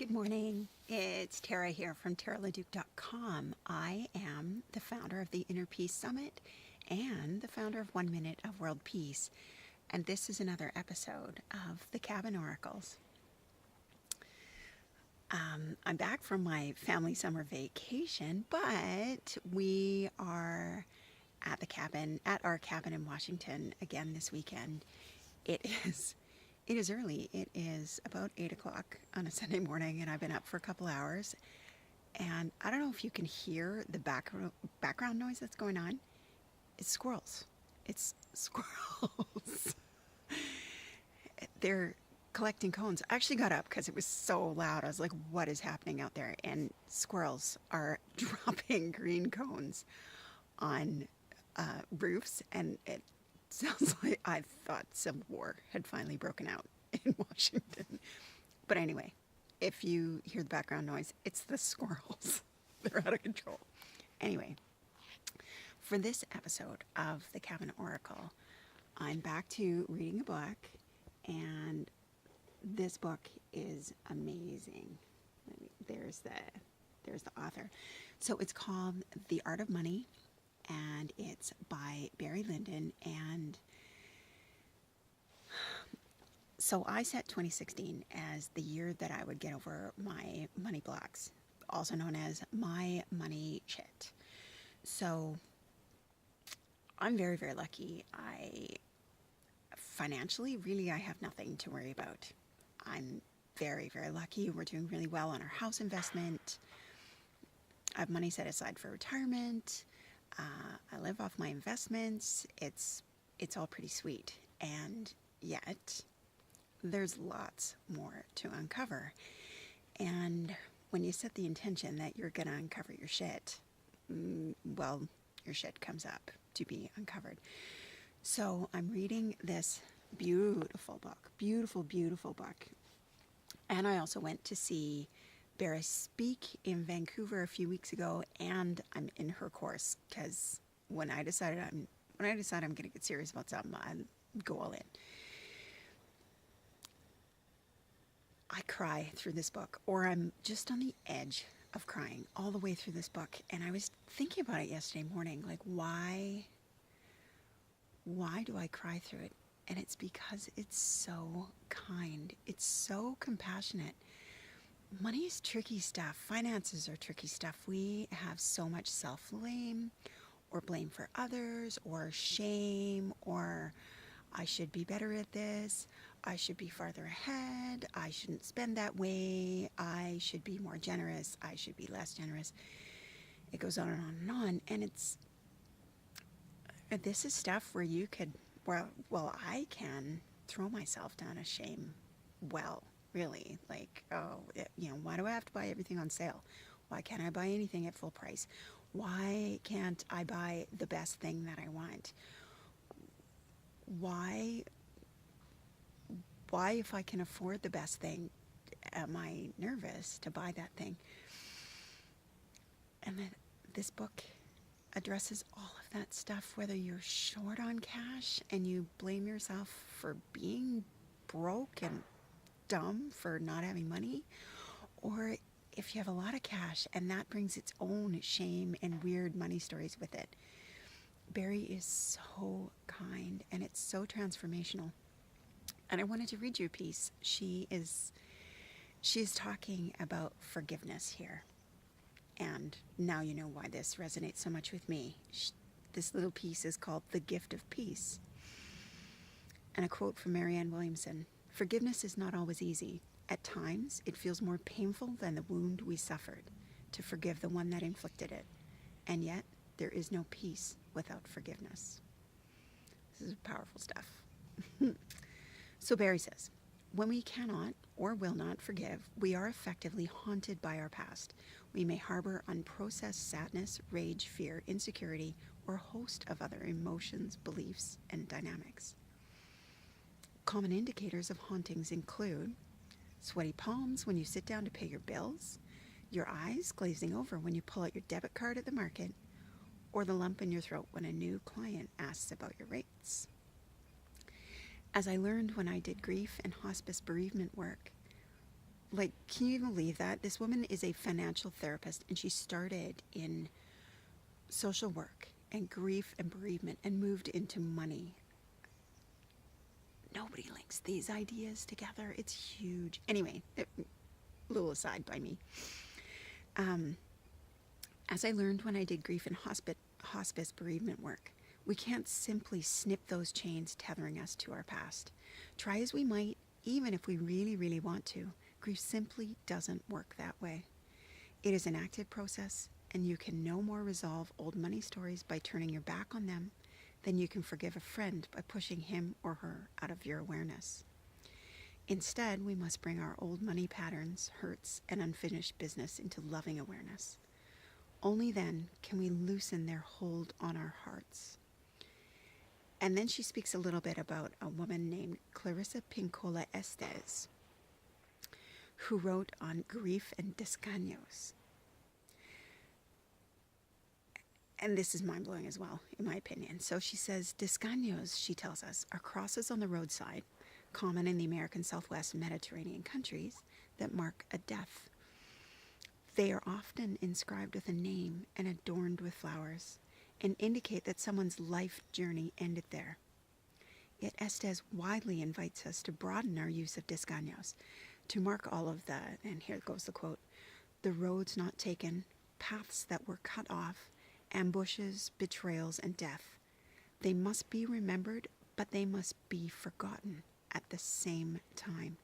Good morning. It's Tara here from TaraLaduke.com. I am the founder of the Inner Peace Summit and the founder of 1 Minute of World Peace. And this is another episode of the Cabin Oracles. I'm back from my family summer vacation, but we are at our cabin in Washington again this weekend. It is early. It is about 8 o'clock on a Sunday morning, and I've been up for a couple hours. And I don't know if you can hear the background noise that's going on. It's squirrels. It's squirrels. They're collecting cones. I actually got up because it was so loud. I was like, what is happening out there? And squirrels are dropping green cones on roofs, and it sounds like I thought Civil War had finally broken out in Washington. But anyway, if you hear the background noise, it's the squirrels. They're out of control. Anyway, for this episode of the Cabin Oracle, I'm back to reading a book, and this book is amazing. There's the author. So it's called The Art of Money, and it's by Barry Lyndon. And so I set 2016 as the year that I would get over my money blocks, also known as my money shit. So I'm very, very lucky. Financially, really, I have nothing to worry about. I'm very, very lucky. We're doing really well on our house investment. I have money set aside for retirement. I live off my investments. It's all pretty sweet. And yet, there's lots more to uncover. And when you set the intention that you're going to uncover your shit, well, your shit comes up to be uncovered. So I'm reading this beautiful book, beautiful, beautiful book. And I also went to see Barry speak in Vancouver a few weeks ago, and I'm in her course because when I decide I'm going to get serious about something, I go all in. I cry through this book, or I'm just on the edge of crying all the way through this book. And I was thinking about it yesterday morning, like why do I cry through it? And it's because it's so kind. It's so compassionate. Money is tricky stuff. Finances are tricky stuff. We have so much self-blame or blame for others or shame or I should be better at this. I should be farther ahead. I shouldn't spend that way. I should be more generous. I should be less generous. It goes on and on and on. And this is stuff where you could, I can throw myself down a shame well. Really, like, why do I have to buy everything on sale? Why can't I buy anything at full price? Why can't I buy the best thing that I want? Why, if I can afford the best thing, am I nervous to buy that thing? And then this book addresses all of that stuff, whether you're short on cash and you blame yourself for being broke and dumb for not having money, or if you have a lot of cash and that brings its own shame and weird money stories with it. Barry is so kind and it's so transformational. And I wanted to read you a piece. She is talking about forgiveness here. And now you know why this resonates so much with me. This little piece is called The Gift of Peace. And a quote from Marianne Williamson: "Forgiveness is not always easy. At times, it feels more painful than the wound we suffered to forgive the one that inflicted it. And yet, there is no peace without forgiveness." This is powerful stuff. So Barry says, when we cannot or will not forgive, we are effectively haunted by our past. We may harbor unprocessed sadness, rage, fear, insecurity, or a host of other emotions, beliefs, and dynamics. Common indicators of hauntings include sweaty palms when you sit down to pay your bills, your eyes glazing over when you pull out your debit card at the market, or the lump in your throat when a new client asks about your rates. As I learned when I did grief and hospice bereavement work, Like, can you even believe that? This woman is a financial therapist and she started in social work and grief and bereavement and moved into money. Nobody links these ideas together. It's huge. Anyway, little aside by me. Um, as I learned when I did grief and hospice bereavement work, we can't simply snip those chains tethering us to our past. Try as we might, even if we really, really want to, grief simply doesn't work that way. It is an active process, and you can no more resolve old money stories by turning your back on them than you can forgive a friend by pushing him or her out of your awareness. Instead, we must bring our old money patterns, hurts, and unfinished business into loving awareness. Only then can we loosen their hold on our hearts. And then she speaks a little bit about a woman named Clarissa Pinkola Estes, who wrote on grief and descaños. And this is mind-blowing as well, in my opinion. So she says, descaños, she tells us, are crosses on the roadside, common in the American Southwest Mediterranean countries, that mark a death. They are often inscribed with a name and adorned with flowers, and indicate that someone's life journey ended there. Yet Estes widely invites us to broaden our use of descaños, to mark all of the, and here goes the quote, the roads not taken, paths that were cut off, ambushes, betrayals, and death. They must be remembered, but they must be forgotten at the same time.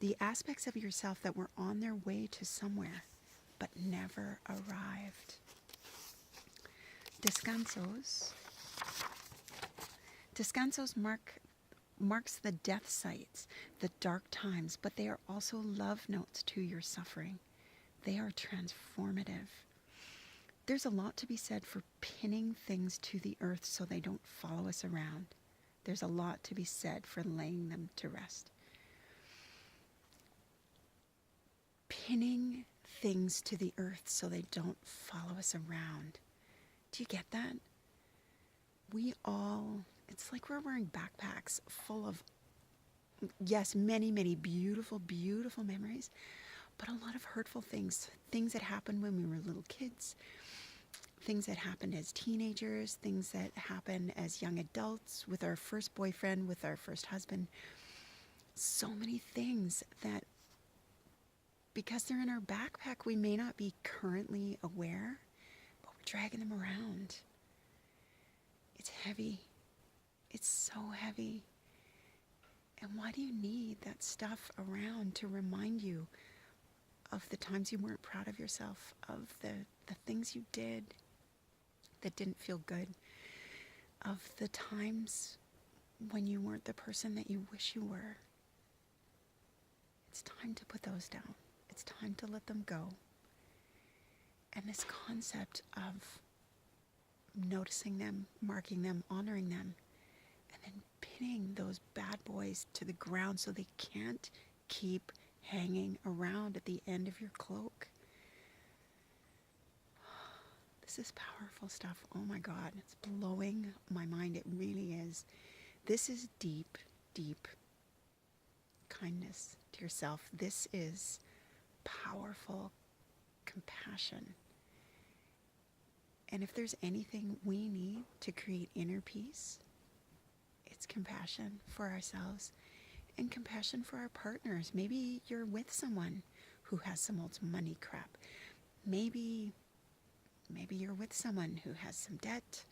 The aspects of yourself that were on their way to somewhere, but never arrived. Descansos marks the death sites, the dark times, but they are also love notes to your suffering. They are transformative. There's a lot to be said for pinning things to the earth so they don't follow us around. There's a lot to be said for laying them to rest. Pinning things to the earth so they don't follow us around. Do you get that? It's like we're wearing backpacks full of, yes, many, many beautiful, beautiful memories, but a lot of hurtful things. Things that happened when we were little kids, things that happened as teenagers, things that happened as young adults, with our first boyfriend, with our first husband. So many things that, because they're in our backpack, we may not be currently aware, but we're dragging them around. It's heavy. It's so heavy. And why do you need that stuff around to remind you of the times you weren't proud of yourself, of the things you did that didn't feel good, of the times when you weren't the person that you wish you were? It's time to put those down. It's time to let them go. And this concept of noticing them, marking them, honoring them, and then pinning those bad boys to the ground so they can't keep hanging around at the end of your cloak. This is powerful stuff. Oh my God, it's blowing my mind. It really is. This is deep, deep kindness to yourself. This is powerful compassion. And if there's anything we need to create inner peace, it's compassion for ourselves and compassion for our partners. Maybe you're with someone who has some old money crap. Maybe you're with someone who has some debt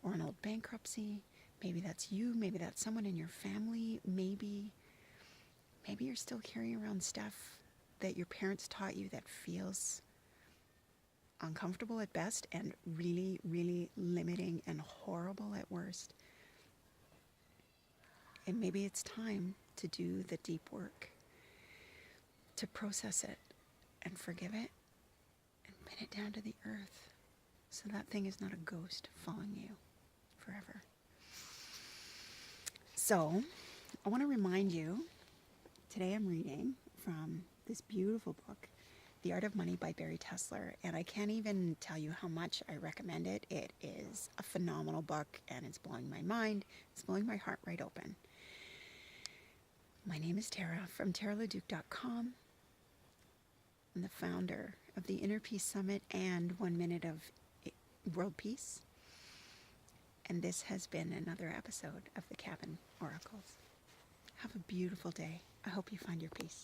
or an old bankruptcy. Maybe that's you. Maybe that's someone in your family. Maybe you're still carrying around stuff that your parents taught you that feels uncomfortable at best and really, really limiting and horrible at worst. And maybe it's time to do the deep work, to process it and forgive it and pin it down to the earth so that thing is not a ghost following you forever. So I want to remind you, today I'm reading from this beautiful book, The Art of Money by Barry Tesler, and I can't even tell you how much I recommend it. It is a phenomenal book, and it's blowing my mind. It's blowing my heart right open. My name is Tara from TaraLeduc.com. I'm the founder of the Inner Peace Summit and 1 Minute of World Peace. And this has been another episode of the Cabin Oracles. Have a beautiful day. I hope you find your peace.